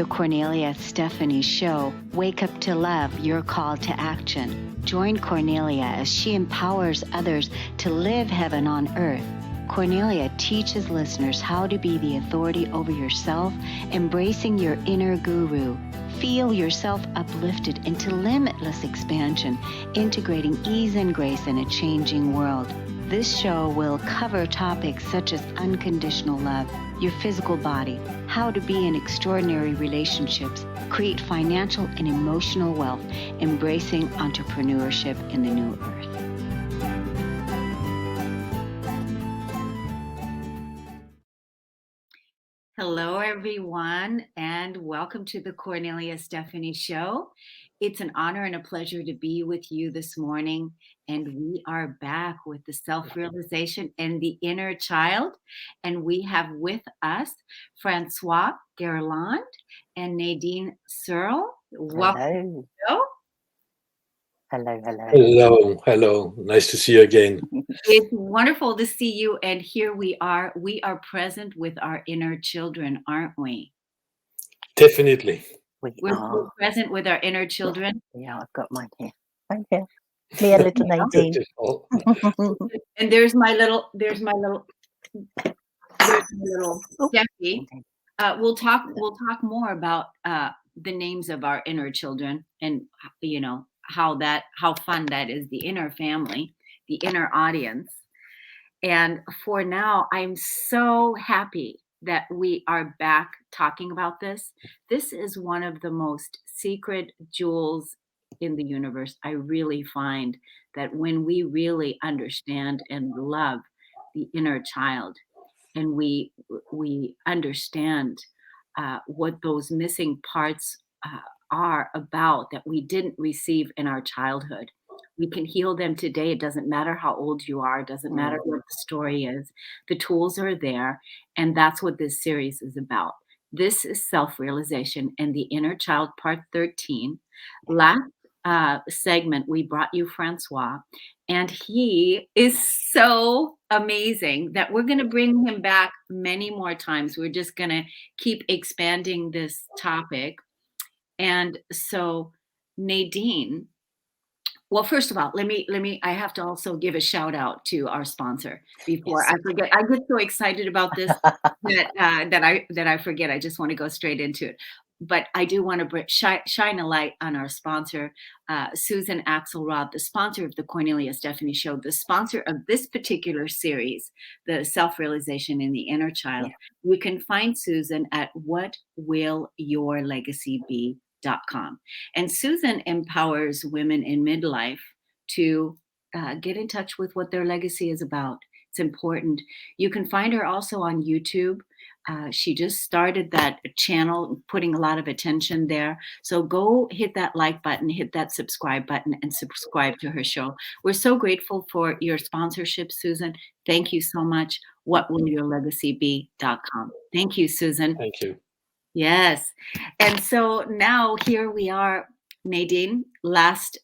the Kornelia Stephanie Show, Wake Up to Love, Your Call to Action. Join Kornelia as she empowers others to live heaven on earth. Kornelia teaches listeners how to be the authority over yourself, embracing your inner guru. Feel yourself uplifted into limitless expansion, integrating ease and grace in a changing world. This show will cover topics such as unconditional love, your physical body, how to be in extraordinary relationships, create financial and emotional wealth, embracing entrepreneurship in the new earth. Hello, everyone, and welcome to the Kornelia Stephanie Show. It's an honor and a pleasure to be with you this morning, and we are back with the self-realization and the inner child, and we have with us Francois Gerland and Nadine Searle. Welcome to the show. Hello. Nice to see you again. It's wonderful to see you, and here we are. We are present with our inner children, aren't we? Definitely. We're present with our inner children. Yeah, I've got mine here. Thank you. Me a little Nadine. And there's my little Steffi. We'll talk more about the names of our inner children, and how fun that is, the inner family, the inner audience. And for now, I'm so happy that we are back talking about this. This is one of the most secret jewels in the universe. I really find that when we really understand and love the inner child, and we understand what those missing parts are about that we didn't receive in our childhood, we can heal them today. It doesn't matter how old you are. It doesn't matter what the story is. The tools are there. And that's what this series is about. This is self-realization and the inner child, part 13. Last segment, we brought you Francois, and he is so amazing that we're going to bring him back many more times. We're just going to keep expanding this topic. And so, Nadine, well, first of all, let me, I have to also give a shout out to our sponsor before I forget. I get so excited about this that I forget. I just want to go straight into it. But I do want to shine a light on our sponsor, Susan Axelrod, the sponsor of the Kornelia Stephanie Show, the sponsor of this particular series, the self-realization in the inner child. Yeah. You can find Susan at whatwillyourlegacybe.com. And Susan empowers women in midlife to get in touch with what their legacy is about. It's important. You can find her also on YouTube. She just started that channel, putting a lot of attention there. So go hit that like button, hit that subscribe button, and subscribe to her show. We're so grateful for your sponsorship, Susan. Thank you so much. Whatwillyourlegacybe.com. Thank you, Susan. Thank you. Yes. And so now here we are, Nadine. Last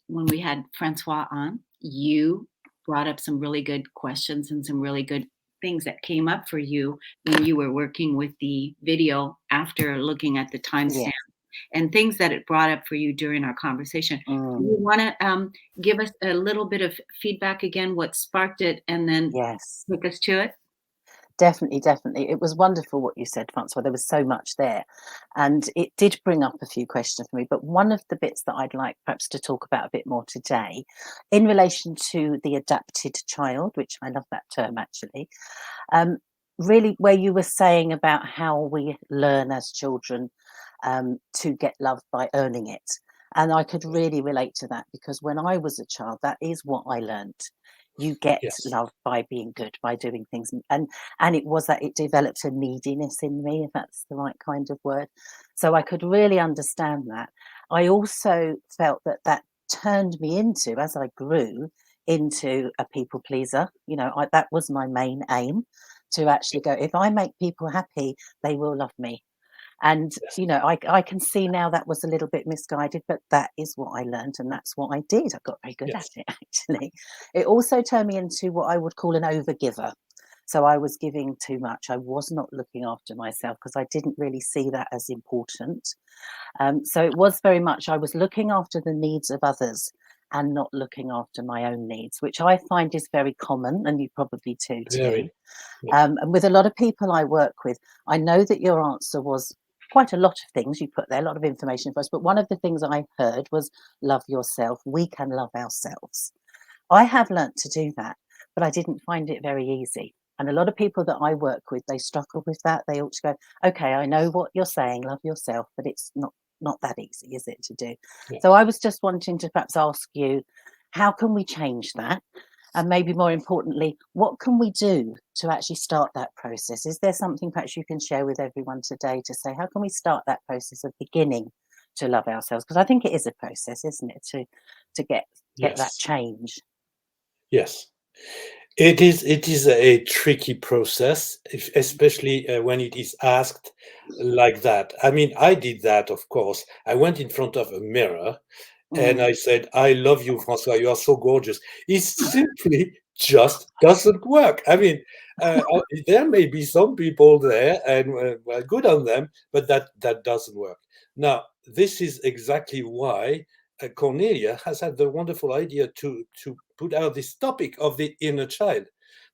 when we had Francois on, you brought up some really good questions and some really good things that came up for you when you were working with the video after looking at the timestamp, and things that it brought up for you during our conversation. Do you want to give us a little bit of feedback again, what sparked it, and then take us to it? Definitely. It was wonderful what you said, Francois. There was so much there. And it did bring up a few questions for me. But one of the bits that I'd like perhaps to talk about a bit more today, in relation to the adapted child, which I love that term actually, really where you were saying about how we learn as children to get love by earning it. And I could really relate to that, because when I was a child, that is what I learned. You get love by being good, by doing things. And it was that it developed a neediness in me, if that's the right kind of word. So I could really understand that. I also felt that turned me into, as I grew, into a people pleaser. That was my main aim, to actually go, if I make people happy, they will love me. And, I can see now that was a little bit misguided, but that is what I learned, and that's what I did. I got very good at it, actually. It also turned me into what I would call an overgiver. So I was giving too much. I was not looking after myself because I didn't really see that as important. So it was very much I was looking after the needs of others and not looking after my own needs, which I find is very common, and you probably too. Very. Yeah. And with a lot of people I work with, I know that your answer was quite a lot of things you put there, a lot of information for us. But one of the things I heard was love yourself. We can love ourselves. I have learnt to do that, but I didn't find it very easy. And a lot of people that I work with, they struggle with that. They ought to go, okay, I know what you're saying, love yourself, but it's not that easy, is it, to do? Yeah. So I was just wanting to perhaps ask you, how can we change that? And maybe more importantly, what can we do to actually start that process? Is there something perhaps you can share with everyone today to say, how can we start that process of beginning to love ourselves? Because I think it is a process, isn't it, to get that Yes. change? Yes. It is a tricky process, especially when it is asked like that. I mean, I did that, of course. I went in front of a mirror and I said, I love you, Francois. You are so gorgeous. It simply just doesn't work. I mean, there may be some people there, and well, good on them, but that doesn't work. Now, this is exactly why Cornelia has had the wonderful idea to put out this topic of the inner child.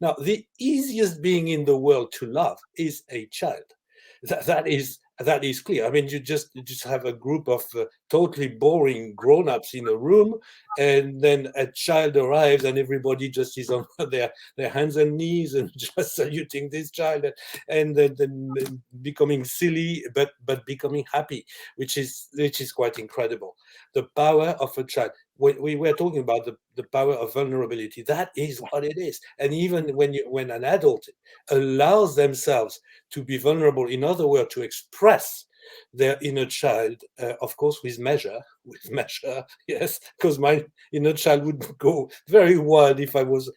Now, the easiest being in the world to love is a child. That is clear. I mean, you just have a group of totally boring grown-ups in a room, and then a child arrives, and everybody just is on their hands and knees and just saluting this child, and then becoming silly, but becoming happy, which is quite incredible. The power of a child. We were talking about the power of vulnerability. That is what it is. And even when an adult allows themselves to be vulnerable, in other words, to express their inner child, of course, with measure, yes, because my inner child would go very wild if I was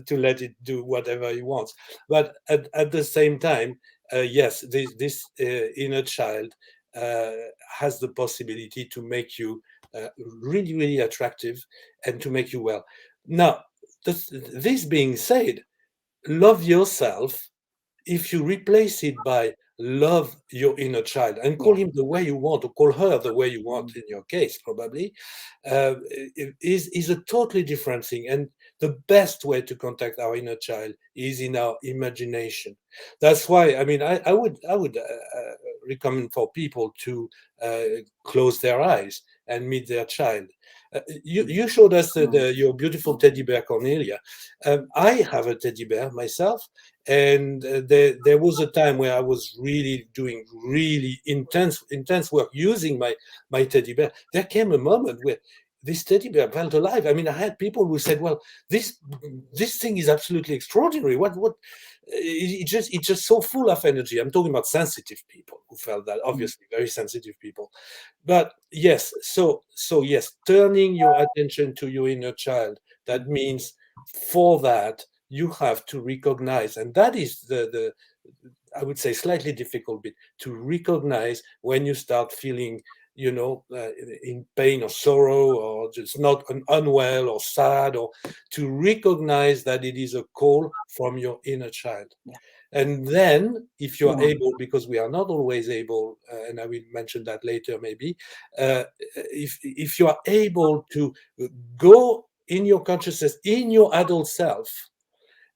to let it do whatever he wants. But at the same time, yes, this inner child has the possibility to make you really, really attractive and to make you well. Now, this being said, love yourself. If you replace it by love your inner child and call him the way you want, or call her the way you want in your case, probably, is a totally different thing. And the best way to contact our inner child is in our imagination. That's why, I mean, I would recommend for people to close their eyes and meet their child. You showed us your beautiful teddy bear, Cornelia. I have a teddy bear myself, and there was a time where I was really doing really intense work using my teddy bear. There came a moment where this teddy bear felt alive. I mean, I had people who said, "Well, this thing is absolutely extraordinary. What it's just so full of energy." I'm talking about sensitive people who felt that, obviously very sensitive people. But yes, so yes, turning your attention to your inner child, that means for that you have to recognize, and that is the I would say slightly difficult bit, to recognize when you start feeling, in pain or sorrow, or just not unwell or sad, or to recognize that it is a call from your inner child. And then, if you are able, because we are not always able, and I will mention that later maybe, if you are able to go in your consciousness, in your adult self,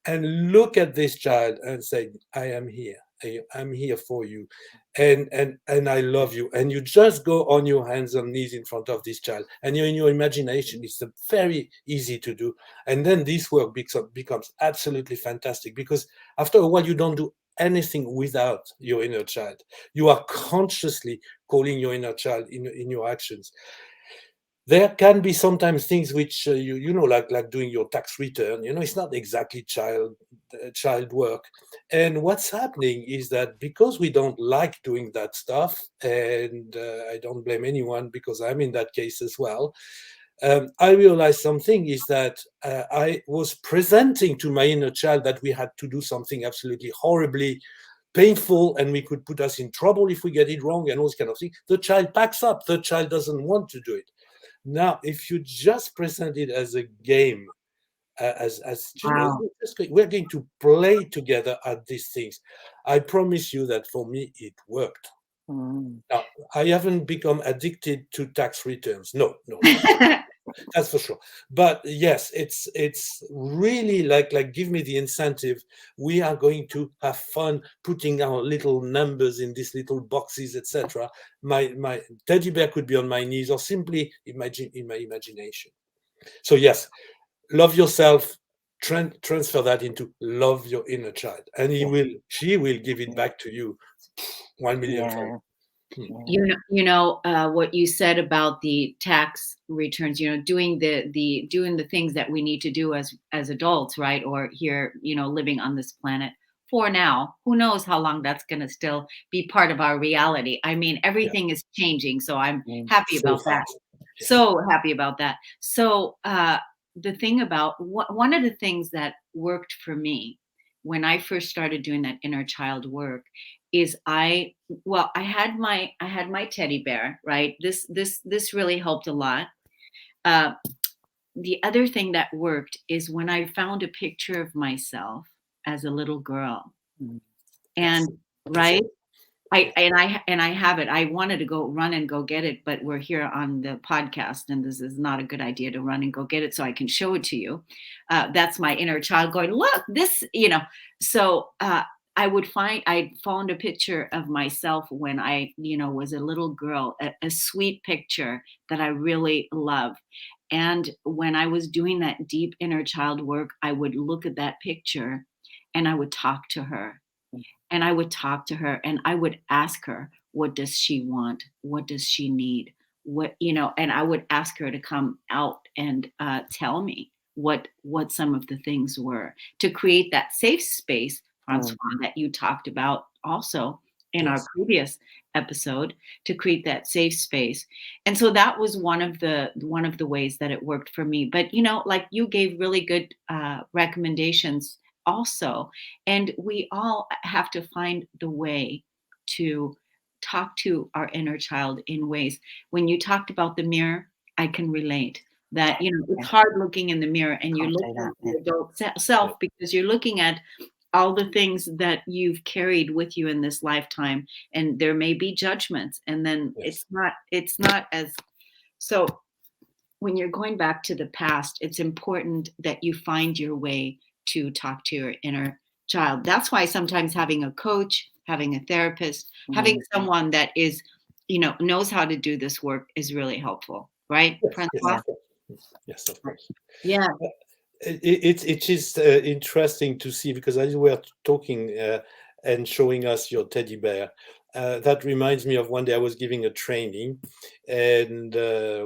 and look at this child and say, I am here. I'm here for you. And I love you. And you just go on your hands and knees in front of this child. And you're in your imagination. It's very easy to do. And then this work becomes absolutely fantastic, because after a while, you don't do anything without your inner child. You are consciously calling your inner child in your actions. There can be sometimes things which like doing your tax return. It's not exactly child work. And what's happening is that because we don't like doing that stuff, and I don't blame anyone because I'm in that case as well. I realized something is that I was presenting to my inner child that we had to do something absolutely horribly painful, and we could put us in trouble if we get it wrong, and all this kind of thing. The child backs up. The child doesn't want to do it. Now, if you just present it as a game, as children. Wow. We're going to play together at these things. I promise you that for me it worked. Mm. Now, I haven't become addicted to tax returns. No, no, no. That's for sure. But yes, it's really like give me the incentive. We are going to have fun putting our little numbers in these little boxes, etc. My teddy bear could be on my knees or simply imagine in my imagination. So yes, love yourself. Transfer that into love your inner child, and she will give it Yeah. back to you 1 million fold. Yeah. Hmm. Yeah. What you said about the tax returns, doing the things that we need to do as adults, right? Or here, living on this planet for now. Who knows how long that's going to still be part of our reality? I mean, Yeah, everything is changing, so I'm Mm. happy so about that. fast. Yes. So happy about that. So the thing about one of the things that worked for me when I first started doing that inner child work is I had my teddy bear, right? This really helped a lot. Uh, the other thing that worked is when I found a picture of myself as a little girl, Mm. and Yes. right, Before. I Yes. and I have it. I wanted to go run and go get it, but we're here on the podcast, and this is not a good idea to run and go get it. So I can show it to you. That's my inner child going, look, this, So I found a picture of myself when I, was a little girl, a sweet picture that I really love. And when I was doing that deep inner child work, I would look at that picture, and I would talk to her, Mm. and I would talk to her, and I would ask her, what does she want? What does she need? And I would ask her to come out and tell me what some of the things were, to create that safe space, Francois, Mm. that you talked about also in our Yes. previous episode, to create that safe space. And so that was one of the ways that it worked for me. But like, you gave really good recommendations also, and we all have to find the way to talk to our inner child in ways. When you talked about the mirror, I can relate that, it's Yeah. hard looking in the mirror and you're Can't do looking that. at Yeah. your adult Yeah. self, because you're looking at all the things that you've carried with you in this lifetime, and there may be judgments, and then Yes. it's not as so. When you're going back to the past, it's important that you find your way to talk to your inner child. That's why sometimes having a coach, having a therapist, having Mm. someone that is, knows how to do this work is really helpful, right, Yes. Yes. Francois? Yeah. Of course. Yes. Of course. Yeah. It is interesting to see, because as you were talking and showing us your teddy bear, that reminds me of one day I was giving a training, and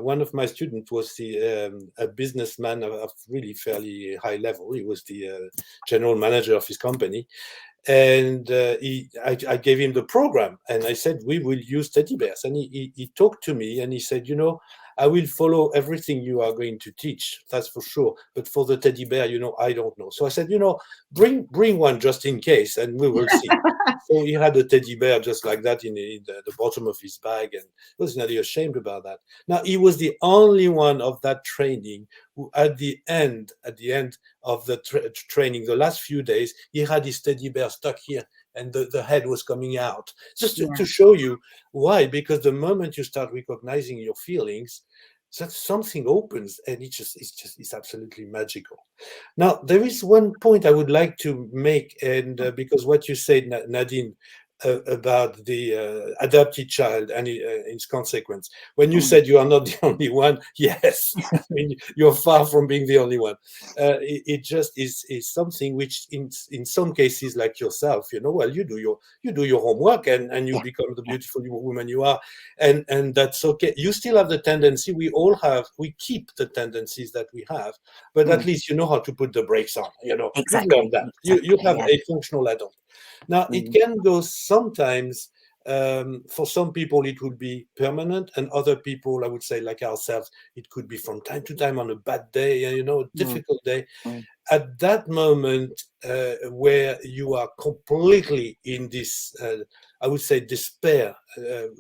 one of my students was a businessman of really fairly high level. He was the general manager of his company, and I gave him the program, and I said we will use teddy bears, and he talked to me and he said, I will follow everything you are going to teach, that's for sure, but for the teddy bear, I don't know. So I said, bring one just in case, and we will see. So he had a teddy bear just like that in the bottom of his bag, and he was not ashamed about that. Now, he was the only one of that training who at the end of the training, the last few days, he had his teddy bear stuck here, and the head was coming out. Just Yeah. to show you why, because the moment you start recognizing your feelings, that something opens, and it's absolutely magical. Now, there is one point I would like to make, and because what you said, Nadine, about the adopted child and its consequence. When you Mm. said you are not the only one, yes, I mean, you're far from being the only one. It just is something which, in some cases, like yourself, well, you do your homework, and you Yeah. become the Yeah. beautiful woman you are, and that's okay. You still have the tendency. We keep the tendencies that we have, but at Mm. least you know how to put the brakes on. You've Exactly. learned that. You Exactly. have Yeah. a functional adult. Now, it Mm. can go sometimes. For some people, it would be permanent, and other people, I would say, like ourselves, it could be from time to time on a bad day, a Mm. difficult day. Mm. At that moment, where you are completely in this, I would say, despair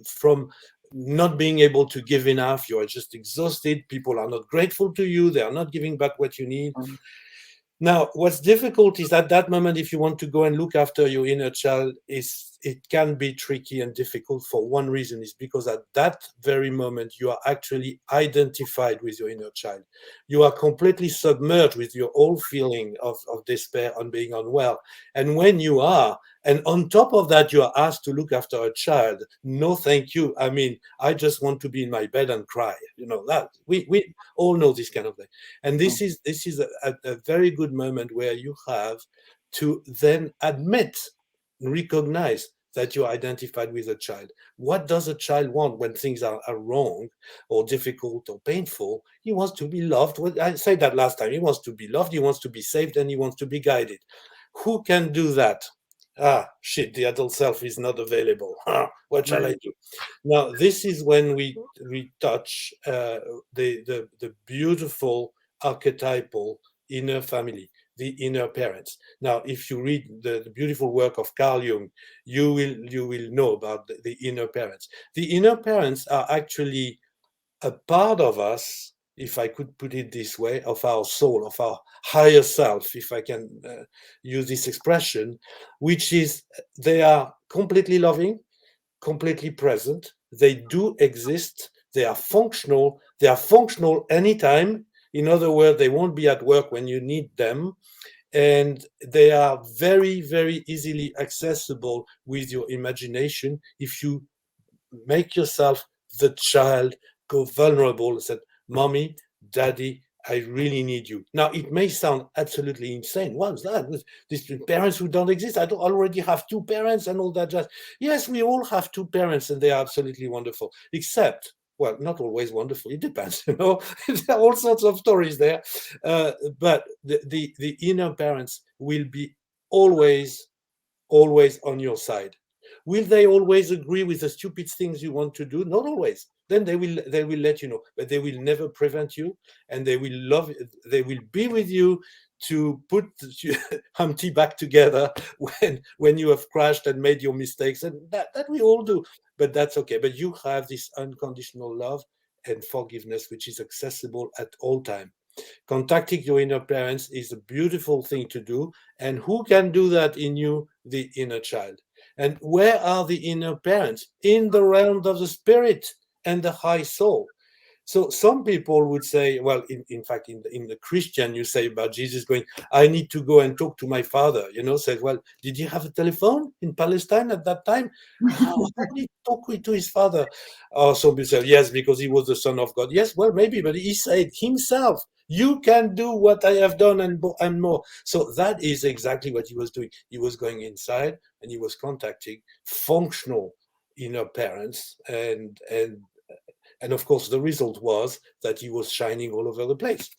from not being able to give enough, you are just exhausted. People are not grateful to you. They are not giving back what you need. Mm. Now, what's difficult is at that moment, if you want to go and look after your inner child, it can be tricky and difficult for one reason, is because at that very moment, you are actually identified with your inner child. You are completely submerged with your old feeling of despair and being unwell. And when you are, and on top of that, you are asked to look after a child. No, thank you. I mean, I just want to be in my bed and cry. You know, that we all know this kind of thing. And this is a very good moment where you have to then admit, recognize that you're identified with a child. What does a child want when things are wrong or difficult or painful? He wants to be loved. Well, I said that last time. He wants to be loved, he wants to be saved, and he wants to be guided. Who can do that? Ah, shit, the adult self is not available. What shall I do? Now, this is when we touch the beautiful archetypal inner family, the inner parents. Now, if you read the beautiful work of Carl Jung, you will know about the inner parents. The inner parents are actually a part of us, if I could put it this way, of our soul, of our higher self, if I can use this expression, which is they are completely loving, completely present. They do exist. They are functional. They are functional anytime. In other words, they won't be at work when you need them. And they are very, very easily accessible with your imagination if you make yourself the child, go vulnerable and said, Mommy, Daddy, I really need you. Now, it may sound absolutely insane. What's that? These parents who don't exist. I don't already have two parents and all that. Just yes, we all have two parents, and they are absolutely wonderful. Except, well, not always wonderful. It depends. You know, there are all sorts of stories there. But the inner parents will be always always on your side. Will they always agree with the stupid things you want to do? Not always. Then they will let you know, but they will never prevent you, and they will love. They will be with you to put Humpty back together when you have crashed and made your mistakes, and that we all do. But that's okay. But you have this unconditional love and forgiveness, which is accessible at all time. Contacting your inner parents is a beautiful thing to do. And who can do that in you? The inner child. And where are the inner parents? In the realm of the spirit and the high soul. So some people would say, well, in fact, in the Christian, you say about Jesus going, I need to go and talk to my father, says, well, did he have a telephone in Palestine at that time? How did he talk to his father? Or some people say, yes, because he was the son of God. Yes, well, maybe, but he said himself, you can do what I have done and more. So that is exactly what he was doing. He was going inside and he was contacting functional inner parents, and of course the result was that he was shining all over the place.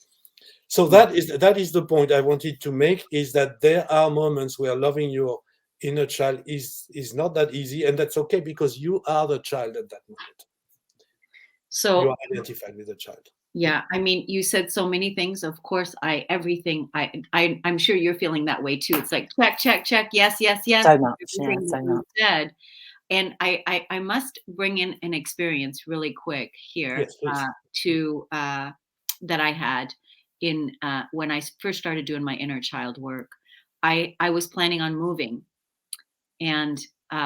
So that is the point I wanted to make, is that there are moments where loving your inner child is not that easy, and that's okay, because you are the child at that moment. So you are identified with the child. yeah, I mean, you said so many things. Of course, I'm sure you're feeling that way too. It's like check, check, check. Yes, yes, yes. So much, Everything yeah, that so you much. said. And I must bring in an experience really quick here Yes, please. to that I had in when I first started doing my inner child work. I was planning on moving, and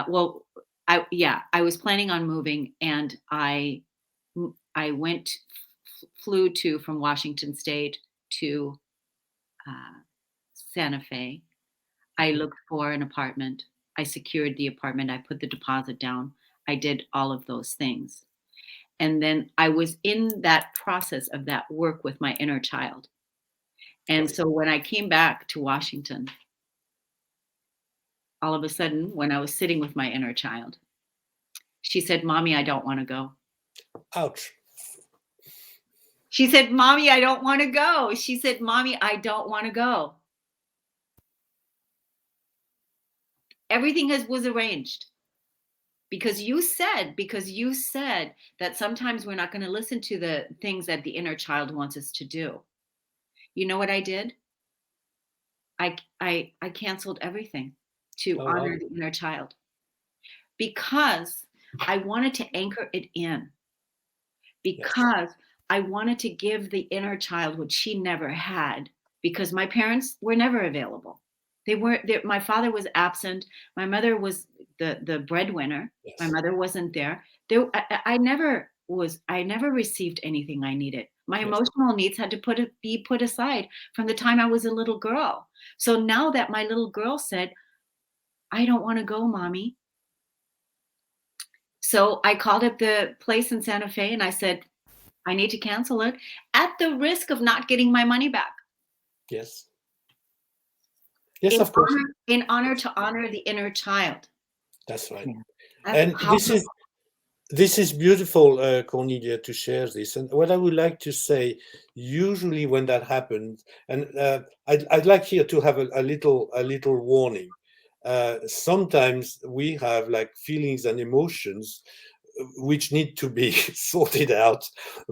well, I was planning on moving, and I flew to from Washington State to uh, Santa Fe. I looked for an apartment. I secured the apartment. I put the deposit down. I did all of those things. And then I was in that process of that work with my inner child. And Right. so when I came back to Washington, all of a sudden, when I was sitting with my inner child, she said, Mommy, I don't want to go. Ouch. She said, Mommy, I don't want to go. She said, Mommy, I don't want to go. Everything was arranged. Because you said that sometimes we're not going to listen to the things that the inner child wants us to do. You know what I did? I canceled everything to Oh, wow. honor the inner child, because I wanted to anchor it in, Yes. because I wanted to give the inner child what she never had, because my parents were never available. My father was absent. My mother was the breadwinner. My Yes. mother wasn't there. I never received anything I needed. My Yes. emotional needs had to be put aside from the time I was a little girl. So now that my little girl said, I don't want to go, mommy. So I called up the place in Santa Fe and I said, I need to cancel it at the risk of not getting my money back. Yes. Yes, of course. In honor to honor the inner child. That's right. Yeah. And this is beautiful, Cornelia, to share this. And what I would like to say, usually when that happens, and I'd like here to have a little warning. Sometimes we have like feelings and emotions which need to be sorted out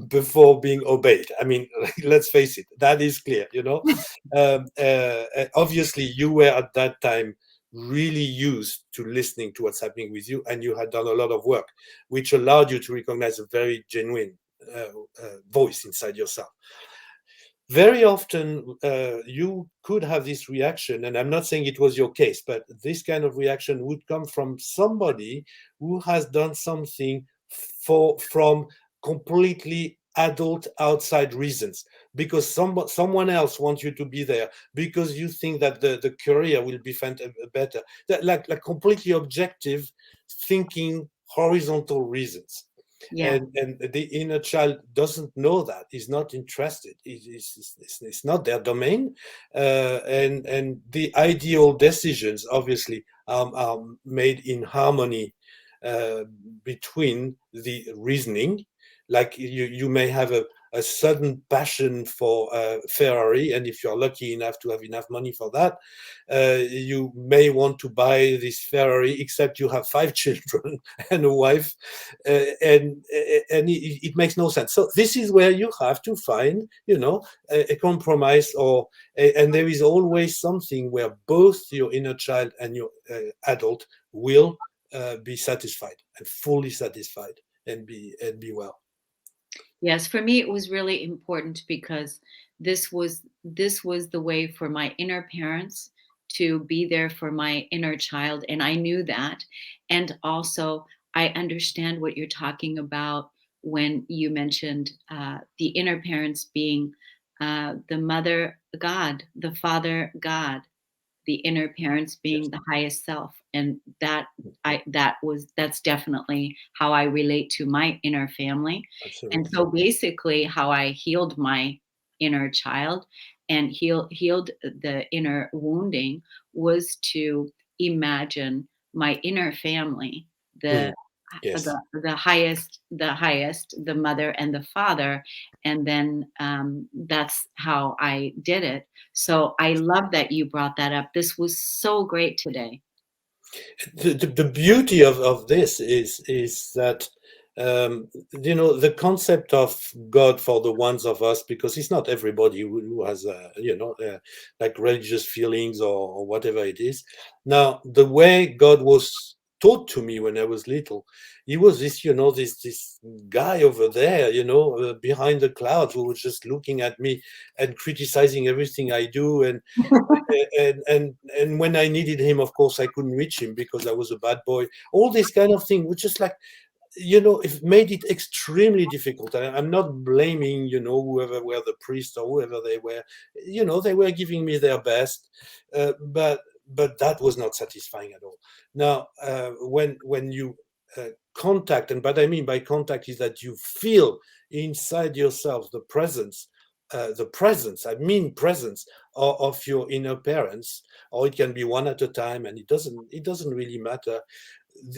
before being obeyed. I mean, let's face it, that is clear, you know. Obviously, you were at that time really used to listening to what's happening with you, and you had done a lot of work, which allowed you to recognize a very genuine voice inside yourself. Very often, you could have this reaction, and I'm not saying it was your case, but this kind of reaction would come from somebody who has done something from completely adult outside reasons, because someone else wants you to be there, because you think that the career will be better, that like completely objective thinking, horizontal reasons. Yeah. And the inner child doesn't know that, is not interested, it's not their domain. And the ideal decisions obviously are made in harmony uh, between the reasoning. Like you may have a sudden passion for Ferrari, and if you're lucky enough to have enough money for that, you may want to buy this Ferrari, except you have 5 children and a wife, and it makes no sense. So this is where you have to find, you know, a compromise, and there is always something where both your inner child and your adult will be satisfied and fully satisfied and be well. Yes, for me it was really important because this was the way for my inner parents to be there for my inner child, and I knew that. And also I understand what you're talking about when you mentioned the inner parents being the mother God, the father God, the inner parents Yes, being the highest self, and that's definitely how I relate to my inner family. And absolutely. so basically how I healed my inner child and healed the inner wounding was to imagine my inner family, Mm, the yes. the mother and the father, and then that's how I did it. So I love that you brought that up. This was so great today. The beauty of this is that you know, the concept of God for the ones of us, because it's not everybody who has you know, like religious feelings or whatever it is. Now, the way God was taught to me when I was little, he was this, you know, this guy over there, you know, behind the clouds, who was just looking at me and criticizing everything I do, and when I needed him, of course, I couldn't reach him because I was a bad boy. All this kind of thing, which is like, you know, it made it extremely difficult. And I'm not blaming, you know, whoever were the priests or whoever they were. You know, they were giving me their best, but that was not satisfying at all. Now, when you contact, and what I mean by contact is that you feel inside yourself the presence, I mean presence of your inner parents, or it can be one at a time, and it doesn't really matter.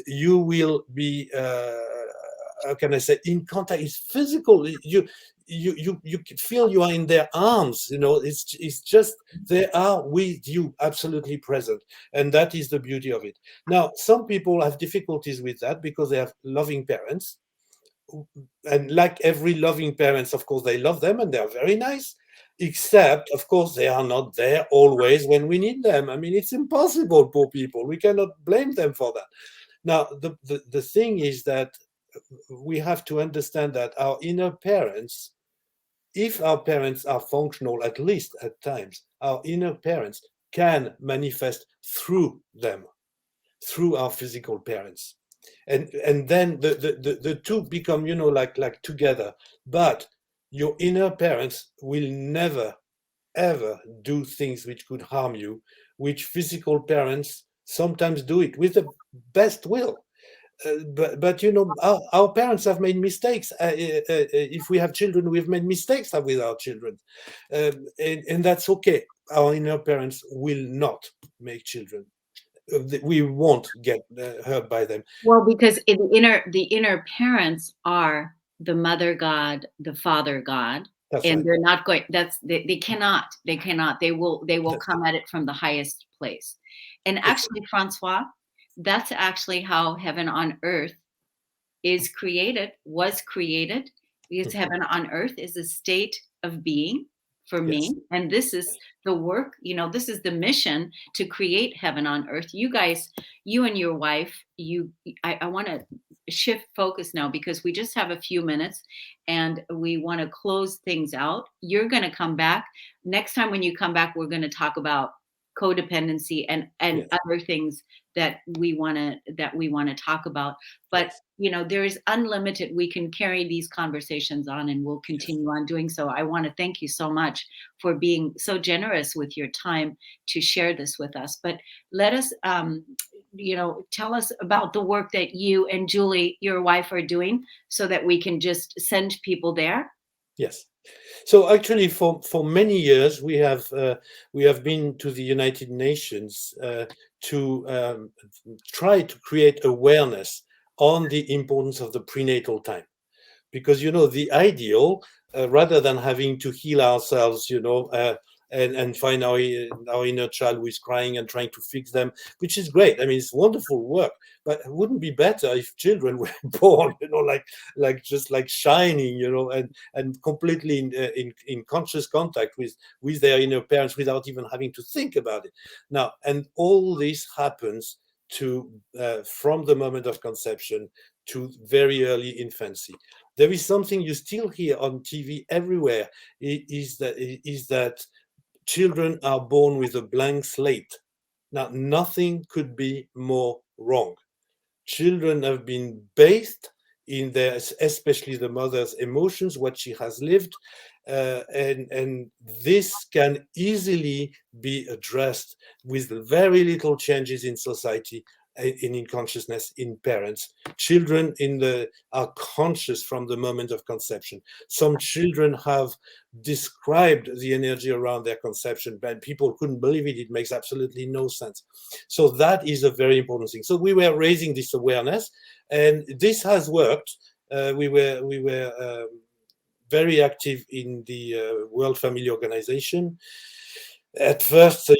You will be how can I say, in contact. It's physical. You can feel you are in their arms, you know. It's just they are with you, absolutely present, and that is the beauty of it. Now, some people have difficulties with that because they have loving parents, and like every loving parents, of course, they love them and they are very nice, except of course they are not there always when we need them. I mean, it's impossible, poor people, we cannot blame them for that. Now, the thing is that we have to understand that our inner parents if our parents are functional, at least at times, our inner parents can manifest through them, through our physical parents. And then the two become, like together. But your inner parents will never, ever do things which could harm you, which physical parents sometimes do it with the best will. But our parents have made mistakes. If we have children, we've made mistakes with our children, and that's okay. Our inner parents will not make children. We won't get hurt by them. Well, because the inner parents are the mother God, the father God, That's and right. they're not going. They cannot. They will come at it from the highest place. And actually, Francois, that's actually how heaven on earth was created, because heaven on earth is a state of being for Yes. me. And this is the work, this is the mission, to create heaven on earth. You guys, you and your wife, I want to shift focus now, because we just have a few minutes and we want to close things out. You're going to come back next time. When you come back, we're going to talk about codependency and Yes. other things that we want to talk about. But Yes. there is unlimited. We can carry these conversations on, and we'll continue on doing so. I want to thank you so much for being so generous with your time to share this with us. But let us, tell us about the work that you and Julie, your wife, are doing, so that we can just send people there. Yes. So actually, for many years, we have been to the United Nations to try to create awareness on the importance of the prenatal time, because the ideal, rather than having to heal ourselves, and find our inner child who is crying and trying to fix them, which is great. I mean, it's wonderful work, but it wouldn't be better if children were born, just like shining, and completely in conscious contact with their inner parents, without even having to think about it. Now, and all this happens from the moment of conception to very early infancy. There is something you still hear on TV everywhere, is that children are born with a blank slate. Now, nothing could be more wrong. Children have been bathed in their, especially the mother's emotions, what she has lived, and this can easily be addressed with very little changes in society, in consciousness in parents. Children are conscious from the moment of conception. Some children have described the energy around their conception, but people couldn't believe it. It makes absolutely no sense. So that is a very important thing. So we were raising this awareness, and this has worked. We were very active in the World Family Organization. At first, I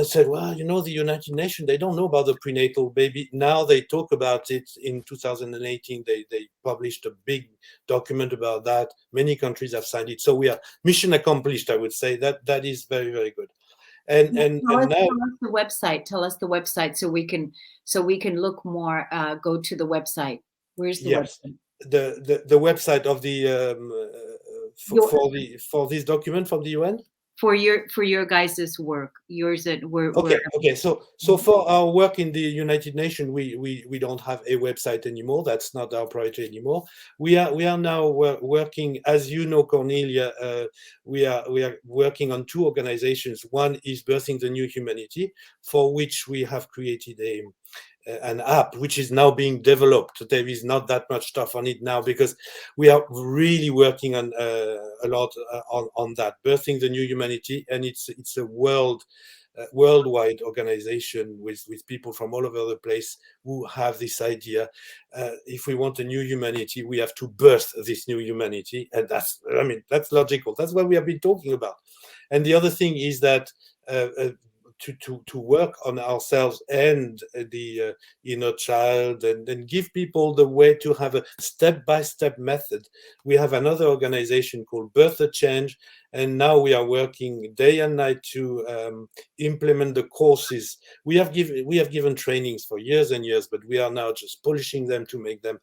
said, well, the United Nations, they don't know about the prenatal baby. Now they talk about it. In 2018, they published a big document about that. Many countries have signed it. So we are mission accomplished, I would say. That is very, very good. And Tell us now, the website. Tell us the website, so we can look more. Go to the website. Where's the yes, website? the website of the for this document from the UN. For your guys' work, yours at Okay. So for our work in the United Nations, we don't have a website anymore. That's not our priority anymore. We are now working, as you know, Kornelia. We are working on two organizations. One is Birthing the New Humanity, for which we have created an app which is now being developed. There is not that much stuff on it now, because we are really working on a lot on that, Birthing the New Humanity, and it's a worldwide organization with people from all over the place who have this idea. If we want a new humanity, we have to birth this new humanity, and that's logical. That's what we have been talking about. And the other thing is that to work on ourselves and the inner child, and give people the way to have a step-by-step method. We have another organization called Birth a Change, and now we are working day and night to implement the courses. We have given trainings for years and years, but we are now just polishing them to make them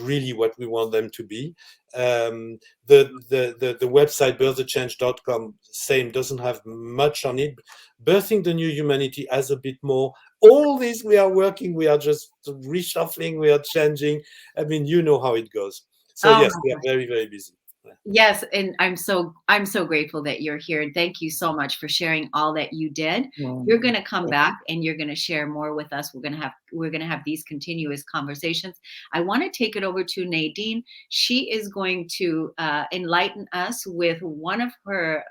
really what we want them to be. The website birththechange.com, same, doesn't have much on it. Birthing the New Humanity has a bit more. All this we are working, we are just reshuffling, we are changing. I mean, you know how it goes. So Oh yes, my we are gosh. very, very busy. Yes, and I'm so grateful that you're here. And thank you so much for sharing all that you did. You're going to come back and you're going to share more with us. We're going to have these continuous conversations. I want to take it over to Nadine. She is going to enlighten us with one of her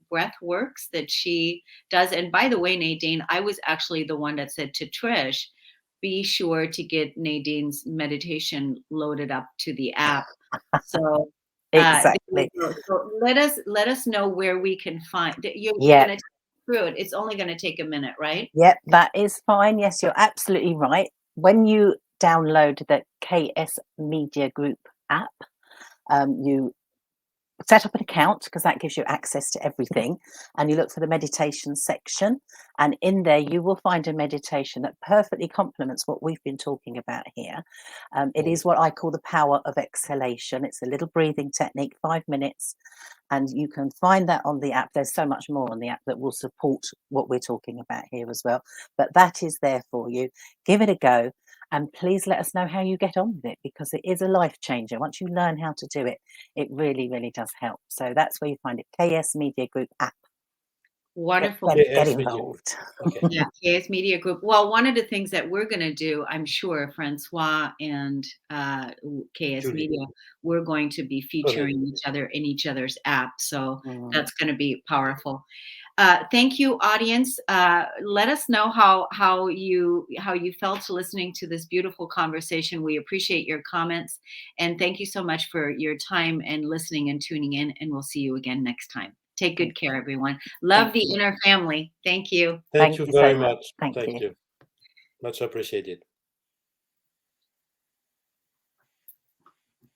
breath works that she does. And by the way, Nadine, I was actually the one that said to Trish, be sure to get Nadine's meditation loaded up to the app. So Exactly. so let us know where we can find. You're Yeah. going to take through it. It's only going to take a minute, right? Yep, that is fine. Yes, you're absolutely right. When you download the KS Media Group app, you set up an account because that gives you access to everything, and you look for the meditation section, and in there you will find a meditation that perfectly complements what we've been talking about here. It is what I call the power of exhalation. It's a little breathing technique, 5 minutes, and you can find that on the app. There's so much more on the app that will support what we're talking about here as well, but that is there for you. Give it a go. And please let us know how you get on with it, because it is a life changer. Once you learn how to do it, it really, really does help. So that's where you find it. KS Media Group app. Wonderful. Get involved. Okay. Yeah, KS Media Group. Well, one of the things that we're going to do, I'm sure, Francois and KS Julie. Media, we're going to be featuring each other in each other's app. So that's going to be powerful. Thank you, audience. Let us know how you felt listening to this beautiful conversation. We appreciate your comments, and thank you so much for your time and listening and tuning in. And we'll see you again next time. Take good care, everyone. Love the inner family. Thank you. Thank you so very much. Thank you. Much appreciated.